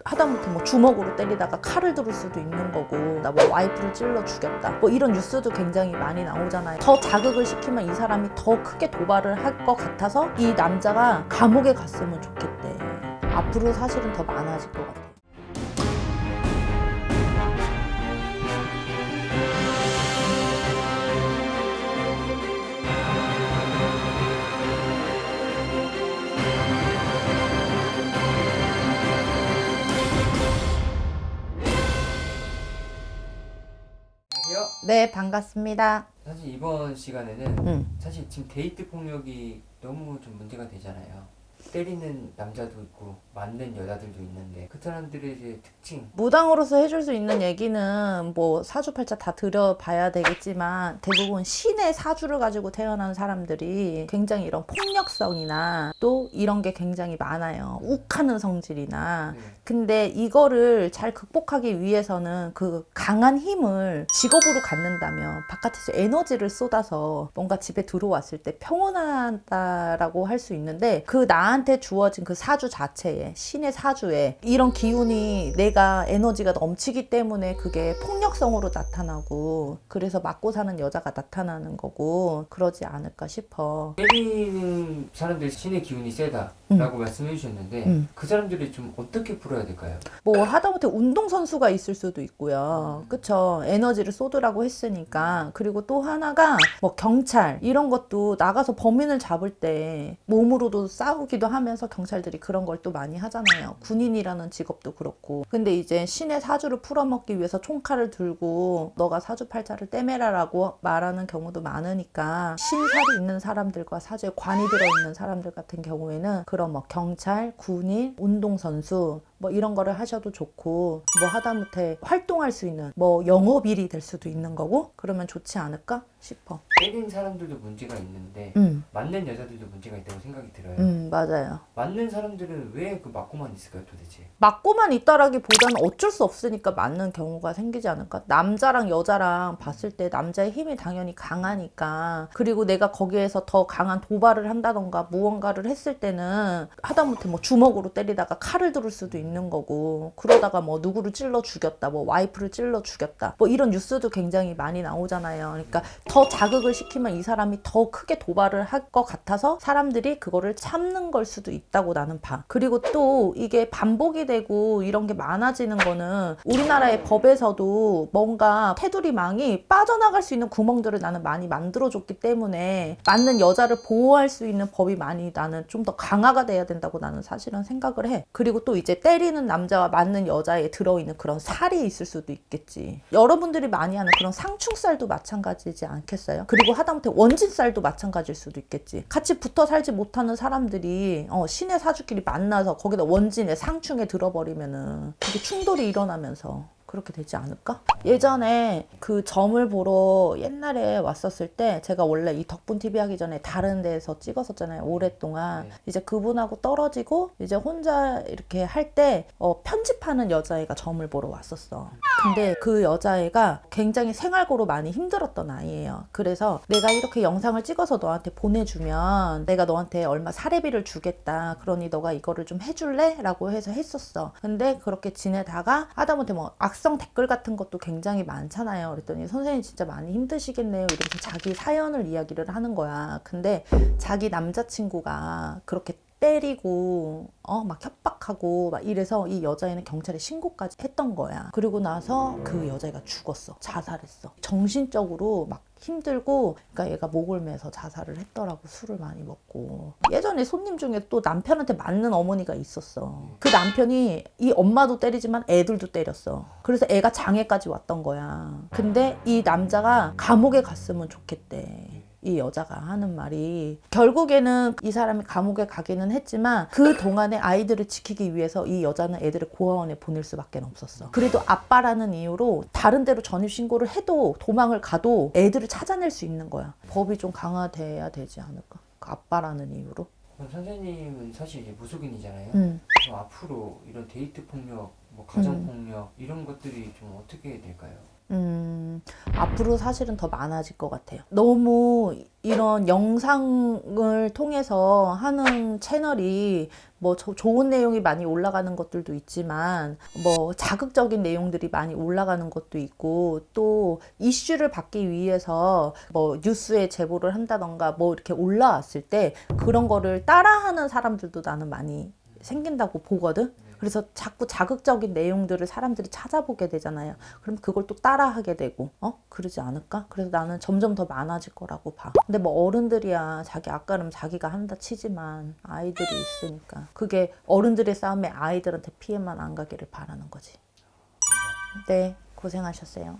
하다못해 뭐 주먹으로 때리다가 칼을 들을 수도 있는 거고, 나 뭐 와이프를 찔러 죽였다, 뭐 이런 뉴스도 굉장히 많이 나오잖아요. 더 자극을 시키면 이 사람이 더 크게 도발을 할 것 같아서 이 남자가 감옥에 갔으면 좋겠대. 앞으로 사실은 더 많아질 것 같아. 안녕하세요. 네, 반갑습니다. 사실 이번 시간에는 응. 사실 지금 데이트 폭력이 너무 좀 문제가 되잖아요. 때리는 남자도 있고 맞는 여자들도 있는데 그 사람들의 이제 특징. 무당으로서 해줄 수 있는 얘기는 뭐 사주팔자 다 들여봐야 되겠지만, 대부분 신의 사주를 가지고 태어난 사람들이 굉장히 이런 폭력성이나 또 이런 게 굉장히 많아요. 욱하는 성질이나. 네. 근데 이거를 잘 극복하기 위해서는 그 강한 힘을 직업으로 갖는다면 바깥에서 에너지를 쏟아서 뭔가 집에 들어왔을 때 평온하다라고 할 수 있는데, 그 나한테 주어진 그 사주 자체에, 신의 사주에 이런 기운이 내가 에너지가 넘치기 때문에 그게 폭력성으로 나타나고, 그래서 맞고 사는 여자가 나타나는 거고, 그러지 않을까 싶어. 때리는 사람들 신의 기운이 세다라고 말씀해 주셨는데 그 사람들이 좀 어떻게 풀어야 될까요? 뭐 하다못해 운동선수가 있을 수도 있고요. 그쵸. 에너지를 쏟으라고 했으니까. 그리고 또 하나가 뭐 경찰 이런 것도 나가서 범인을 잡을 때 몸으로도 싸우기도 하면서 경찰들이 그런 걸 또 많이 하잖아요. 군인이라는 직업도 그렇고. 근데 이제 신의 사주를 풀어먹기 위해서 총칼을 들고 너가 사주팔자를 떼매라라고 말하는 경우도 많으니까, 신살이 있는 사람들과 사주에 관이 들어있는 사람들 같은 경우에는 그런 뭐 경찰, 군인, 운동선수 뭐 이런 거를 하셔도 좋고, 뭐 하다못해 활동할 수 있는 뭐 영업일이 될 수도 있는 거고, 그러면 좋지 않을까 싶어. 때린 사람들도 문제가 있는데 맞는 여자들도 문제가 있다고 생각이 들어요. 맞아요. 맞는 사람들은 왜 그 맞고만 있을까요, 도대체? 맞고만 있다라기보다는 어쩔 수 없으니까 맞는 경우가 생기지 않을까? 남자랑 여자랑 봤을 때 남자의 힘이 당연히 강하니까, 그리고 내가 거기에서 더 강한 도발을 한다던가 무언가를 했을 때는 하다못해 뭐 주먹으로 때리다가 칼을 들을 수도 있는 거고, 그러다가 뭐 누구를 찔러 죽였다, 뭐 와이프를 찔러 죽였다, 뭐 이런 뉴스도 굉장히 많이 나오잖아요. 그러니까 더 자극을 시키면 이 사람이 더 크게 도발을 할 것 같아서 사람들이 그거를 참는 걸 수도 있다고 나는 봐. 그리고 또 이게 반복이 되고 이런 게 많아지는 거는 우리나라의 법에서도 뭔가 테두리망이 빠져나갈 수 있는 구멍들을 나는 많이 만들어줬기 때문에, 맞는 여자를 보호할 수 있는 법이 많이 나는 좀 더 강화가 돼야 된다고 나는 사실은 생각을 해. 그리고 또 이제 때리는 남자와 맞는 여자에 들어있는 그런 살이 있을 수도 있겠지. 여러분들이 많이 하는 그런 상충살도 마찬가지지 않겠어요? 그리고 하다못해 원진살도 마찬가지일 수도 있겠지. 같이 붙어 살지 못하는 사람들이 신의 사주끼리 만나서 거기다 원진에 상충에 들어버리면은 그게 충돌이 일어나면서 그렇게 되지 않을까? 예전에 그 점을 보러 옛날에 왔었을 때, 제가 원래 이 덕분 TV 하기 전에 다른 데서 찍었었잖아요, 오랫동안. 이제 그분하고 떨어지고 이제 혼자 이렇게 할 때 편집하는 여자애가 점을 보러 왔었어. 근데 그 여자애가 굉장히 생활고로 많이 힘들었던 아이예요. 그래서 내가 이렇게 영상을 찍어서 너한테 보내주면 내가 너한테 얼마 사례비를 주겠다, 그러니 너가 이거를 좀 해줄래? 라고 해서 했었어. 근데 그렇게 지내다가 하다못해 뭐 악성 댓글 같은 것도 굉장히 많잖아요. 그랬더니 선생님 진짜 많이 힘드시겠네요, 이러면서 자기 사연을 이야기를 하는 거야. 근데 자기 남자친구가 그렇게 때리고 막 협박하고 막 이래서 이 여자애는 경찰에 신고까지 했던 거야. 그리고 나서 그 여자애가 죽었어. 자살했어. 정신적으로 막 힘들고, 그러니까 얘가 목을 매서 자살을 했더라고. 술을 많이 먹고. 예전에 손님 중에 또 남편한테 맞는 어머니가 있었어. 그 남편이 이 엄마도 때리지만 애들도 때렸어. 그래서 애가 장애까지 왔던 거야. 근데 이 남자가 감옥에 갔으면 좋겠대. 이 여자가 하는 말이, 결국에는 이 사람이 감옥에 가기는 했지만 그 동안에 아이들을 지키기 위해서 이 여자는 애들을 고아원에 보낼 수밖에 없었어. 그래도 아빠라는 이유로 다른 데로 전입신고를 해도 도망을 가도 애들을 찾아낼 수 있는 거야. 법이 좀 강화돼야 되지 않을까? 그 아빠라는 이유로. 그럼 선생님은 사실 이제 무속인이잖아요. 그럼 앞으로 이런 데이트 폭력 뭐 가정폭력 이런 것들이 좀 어떻게 될까요? 앞으로 사실은 더 많아질 것 같아요. 너무 이런 영상을 통해서 하는 채널이 뭐 좋은 내용이 많이 올라가는 것들도 있지만 뭐 자극적인 내용들이 많이 올라가는 것도 있고 또 이슈를 받기 위해서 뭐 뉴스에 제보를 한다던가 뭐 이렇게 올라왔을 때 그런 거를 따라하는 사람들도 나는 많이 생긴다고 보거든. 그래서 자꾸 자극적인 내용들을 사람들이 찾아보게 되잖아요. 그럼 그걸 또 따라하게 되고, 그러지 않을까? 그래서 나는 점점 더 많아질 거라고 봐. 근데 뭐 어른들이야, 자기 아까는 자기가 한다 치지만 아이들이 있으니까. 그게 어른들의 싸움에 아이들한테 피해만 안 가기를 바라는 거지. 네, 고생하셨어요.